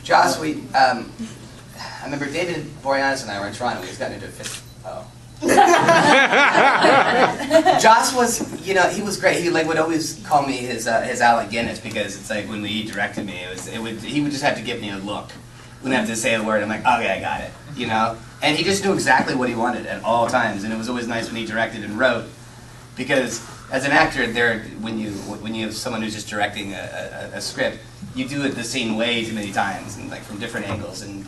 Joss, I remember David Boreanaz and I were in Toronto. We just got into a fist. Oh. Joss was, he was great. He would always call me his Alec Guinness, because it's like when he directed me, he would just have to give me a look. Wouldn't have to say a word. I'm like, okay, I got it, And he just knew exactly what he wanted at all times, and it was always nice when he directed and wrote, because as an actor, when you have someone who's just directing a script, you do it the same way too many times, and from different angles, and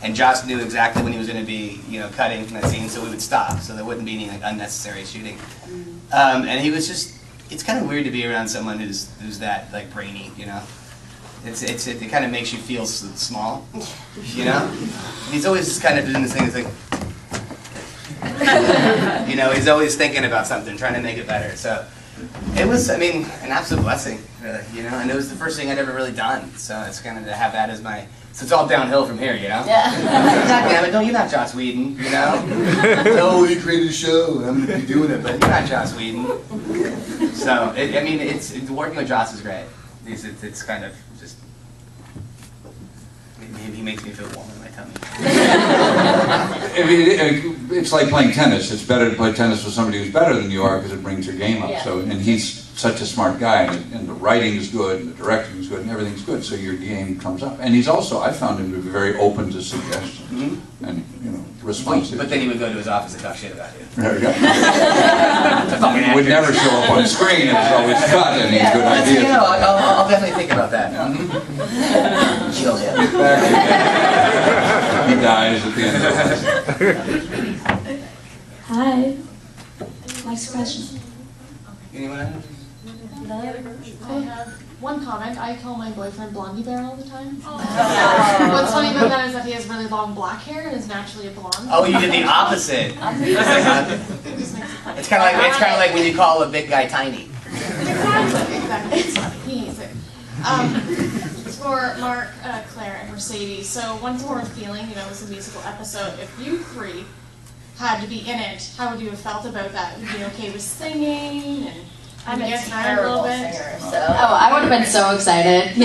And Joss knew exactly when he was going to be, cutting from that scene, so we would stop, so there wouldn't be any unnecessary shooting. And he was it's kind of weird to be around someone who's that brainy, It kind of makes you feel small, He's always kind of doing this thing. It's like, he's always thinking about something, trying to make it better. So it was, an absolute blessing, really, And it was the first thing I'd ever really done. So it's kind of to have that as my. So it's all downhill from here, Yeah. Damn it, no, you're not Joss Whedon, No, he created a show. I'm gonna be doing it, but you're not Joss Whedon. So it's working with Joss is great. It's kind of just. He makes me feel warm in my tummy. It's like playing tennis. It's better to play tennis with somebody who's better than you are, because it brings your game up. Yeah. So, and he's such a smart guy, and the writing is good, and the directing is good, and everything's good. So your game comes up. And he's also, I found him to be very open to suggestions and responsive. But then he would go to his office and talk shit about you. There we go. He would never show up on screen. It was always cut, and he's good ideas. I'll definitely think about that. Chill him. He dies at the end of the Hi. Next question. Anyone else? I have one comment. I call my boyfriend Blondie Bear all the time. What's funny about that is that he has really long black hair and is naturally a blonde. Oh, you did the opposite. It's kind of like when you call a big guy tiny. Exactly. It's funny. He needs it. It's for Mark, Claire, and Mercedes. So Once More Feeling, it's a musical episode. If you three had to be in it, how would you have felt about that? Would you be okay with singing? And I'm a dancing around terrible bit? singer, so. Oh, I would have been so excited, I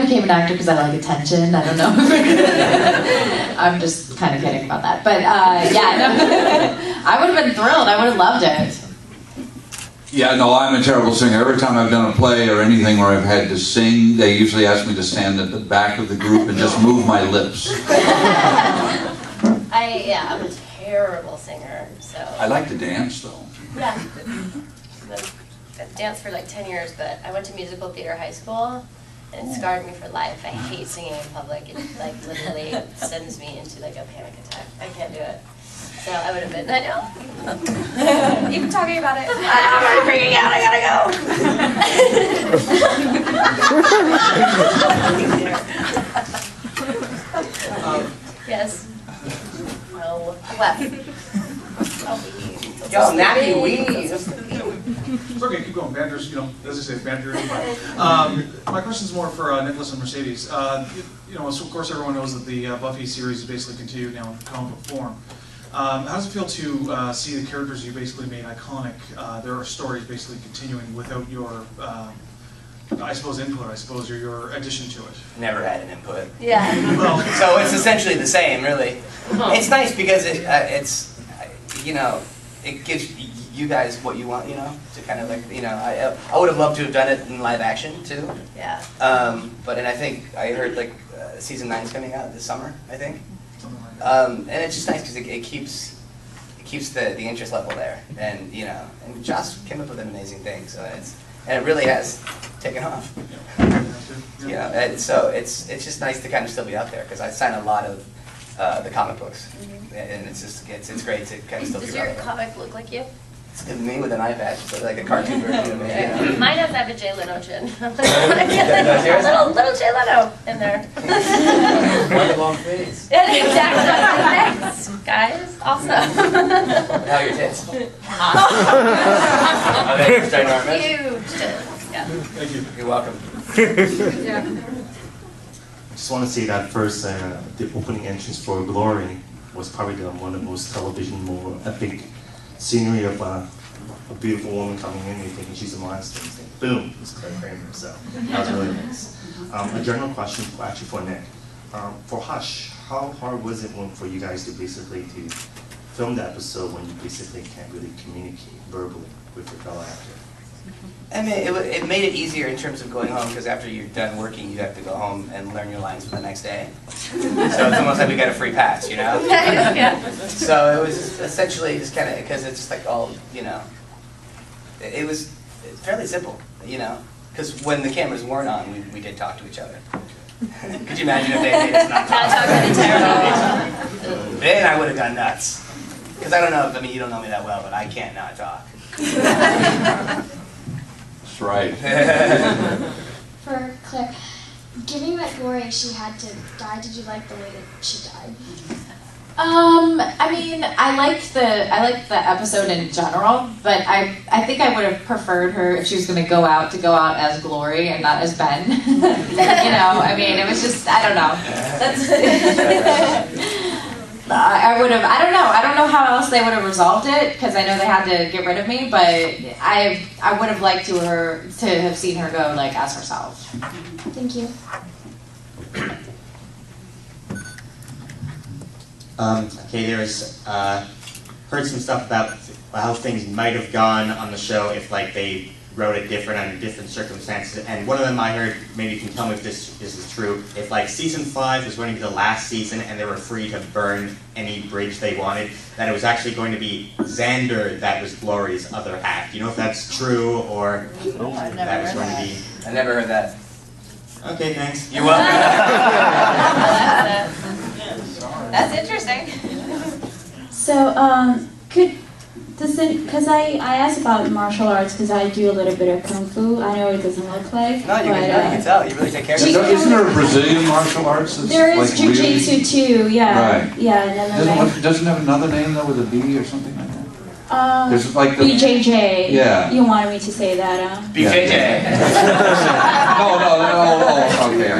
became an actor because I like attention. I don't know. I'm just kind of kidding about that. But I would have been thrilled. I would have loved it. Yeah, no, I'm a terrible singer. Every time I've done a play or anything where I've had to sing, they usually ask me to stand at the back of the group and just move my lips. I'm a terrible singer, so. I like to dance, though. Yeah. I've danced for like 10 years, but I went to musical theater high school, and it scarred me for life. I hate singing in public. It literally sends me into a panic attack. I can't do it. So I would have been, I know. Even talking about it, I'm already freaking out, I gotta go. Yes. No. What? Yo, Nappy Weed. It's okay, keep going. Banter's, as I say, banter is fine. My question's more for Nicholas and Mercedes. So of course everyone knows that the Buffy series is basically continued now in comic book form. How does it feel to see the characters you basically made iconic, their stories basically continuing without your, I suppose, input, or your addition to it? Never had an input. Yeah. Well, So it's essentially the same, really. It's nice because it gives you guys what you want, to kind of I would have loved to have done it in live action too. Yeah. And I think I heard season 9 is coming out this summer, I think. something like that. And it's just nice because it keeps the interest level there, and and Joss came up with an amazing thing, so it really has taken off. And so it's just nice to kind of still be out there, because I sign a lot of the comic books, and it's great to kind of still be Does your relevant. comic look like you? It's me with an eye patch, so like a cartoon version of me. Mine does have a Jay Leno chin. Does yours? little Jay Leno in there. One long face. Exactly. Thanks, guys. Awesome. How are your tits? Are they ginormous? Huge tits. Yeah. Thank you. You're welcome. I just want to say that first, the opening entrance for Glory was probably one of the most television, more epic scenery of a beautiful woman coming in, you're thinking she's a monster. It's like, boom, it's Kramer, so that was really nice. A general question, actually for Nick. For Hush, how hard was it for you guys to basically to film the episode when you basically can't really communicate verbally with your fellow actor? I mean, it made it easier in terms of going home, because after you're done working, you have to go home and learn your lines for the next day. So it's almost like we got a free pass, you know? Yeah. So it was essentially just kind of, because it's just like all, you know, it was fairly simple, you know? Because when the cameras weren't on, we did talk to each other. Could you imagine if they made us not talk? Then I would have gone nuts. Because I don't know, I mean, you don't know me that well, but I can't not talk. That's right. For Claire, giving that glory she had to die, did you like the way that she died? I mean, I liked the episode in general, but I think I would have preferred her if she was going to go out as Glory and not as Ben. You know, I mean, it was just, I don't know. That's I don't know how else they would have resolved it, because I know they had to get rid of me, but I would have liked to have seen her go like as herself. Thank you. Okay, there's heard some stuff about how things might have gone on the show if like they wrote it different under different circumstances. And one of them I heard, maybe you can tell me if this is true, if like season 5 was going to be the last season and they were free to burn any bridge they wanted, that it was actually going to be Xander that was Glory's other half. Do you know if that's true, or that was going to be? I never heard that. Okay, thanks. You're welcome. That's interesting. So, because I asked about martial arts because I do a little bit of kung fu. I know it doesn't look like. No, you can tell. You really take care of Isn't yourself. there a Brazilian martial arts that's There is like jiu-jitsu really... too, yeah. Right. Yeah, and then Doesn't it have another name though, with a B or something like that? There's like the... BJJ. Yeah. You wanted me to say that, BJJ. No, okay.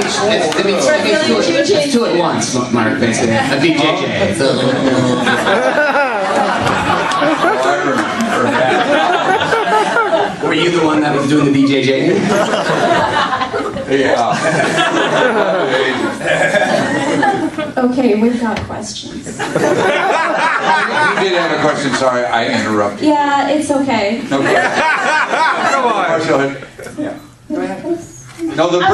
It's two at once, Mark, basically. A BJJ. I remember that. Were you the one that was doing the BJJ? Yeah. Okay, we've got questions. You did have a question, sorry, I interrupted. Yeah, it's okay. No question. Come on. Yeah. Go ahead. No, but the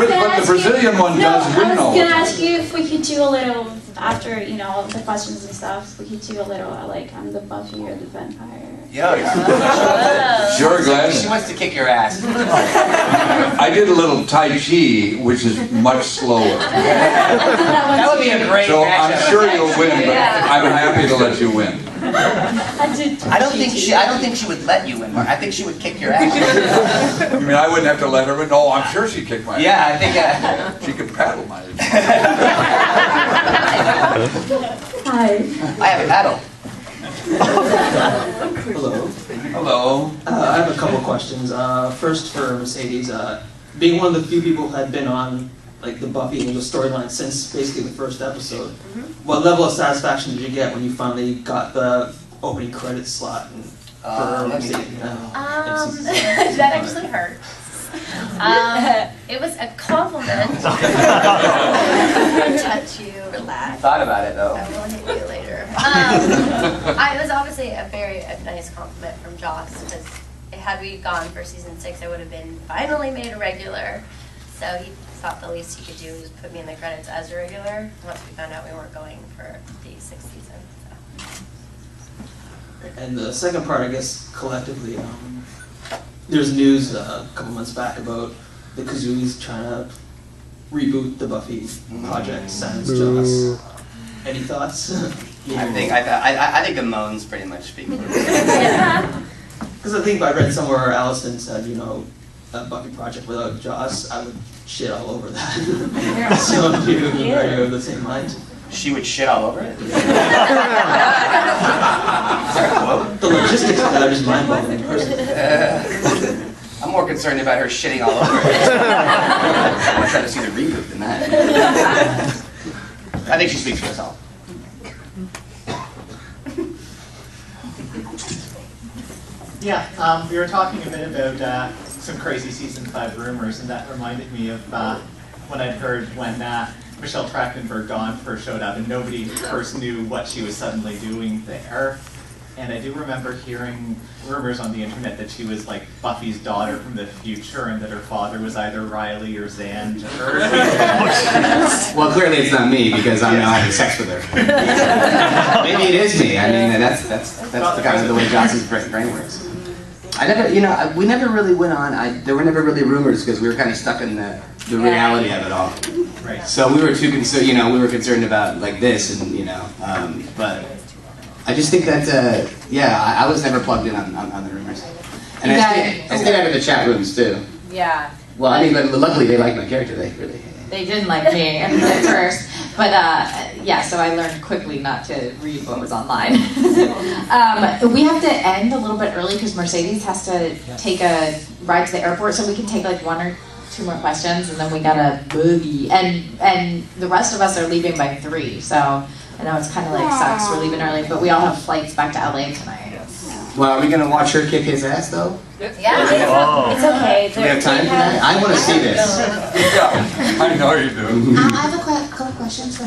Brazilian one does win I was all going the to time. ask you if we could do a little, after, you know, all the questions and stuff, we could do a little, like, I'm the Buffy or the vampire. Yo, Sure, Glenn. she wants to kick your ass. I did a little Tai Chi, which is much slower. That would be a great So matchup. I'm sure you'll win, but I'm happy to let you win. I don't think she would let you win, Mark. I think she would kick your ass. I mean, I wouldn't have to let her win. No, I'm sure she'd kick my ass. Yeah, I think. She could paddle my ass. Hi. I have a paddle. Hello. Hello. I have a couple questions. First for Mercedes, being one of the few people who had been on like the Buffy Angel storyline since basically the first episode, what level of satisfaction did you get when you finally got the opening credits slot? For Mercedes? That actually hurt. It was a compliment. Touch you, relax. Thought about it though. I will hit you later. It was obviously a nice compliment from Joss, because had we gone for season 6, I would have been finally made a regular. So he thought the least he could do was put me in the credits as a regular once we found out we weren't going for the 6th season. So. And the second part, I guess, collectively, there's news a couple months back about the Kazoos trying to reboot the Buffy project, sans Joss. Any thoughts? I think the moans pretty much speak for it. Because I think I read somewhere Allison said, you know, a Buffy project without Joss, I would shit all over that. So are you of the same mind? She would shit all over it? The logistics of that are just mind-boggling personally. I'm more concerned about her shitting all over it. I want to try to see the reboot than that. I think she speaks for herself. Yeah, we were talking a bit about some crazy season 5 rumors, and that reminded me of when I'd heard when Michelle Trachtenberg gone first showed up, and nobody first knew what she was suddenly doing there. And I do remember hearing rumors on the internet that she was like Buffy's daughter from the future, and that her father was either Riley or Xan to her. Well, clearly it's not me because I'm now having sex with her. Maybe it is me. I mean, that's the kind of the way Johnson's brain works. I never, we never really went on. There were never really rumors because we were kind of stuck in the reality of it all. Right. So we were too concerned. We were concerned about like this, and but. I just think that, I was never plugged in on the rumors. And I stayed out of the chat rooms, too. Yeah. Well, I mean, but luckily they liked my character. They didn't like me at first. But, so I learned quickly not to read what was online. We have to end a little bit early because Mercedes has to take a ride to the airport, so we can take like 1 or 2 more questions, and then we gotta boogie. And the rest of us are leaving by 3, so... I know it's kind of like sucks we're leaving early, but we all have flights back to LA tonight. Well, are we going to watch her kick his ass, though? Yeah. It's okay. Do we have time for that? I want to see this. Yeah, I know you do. I have a couple questions for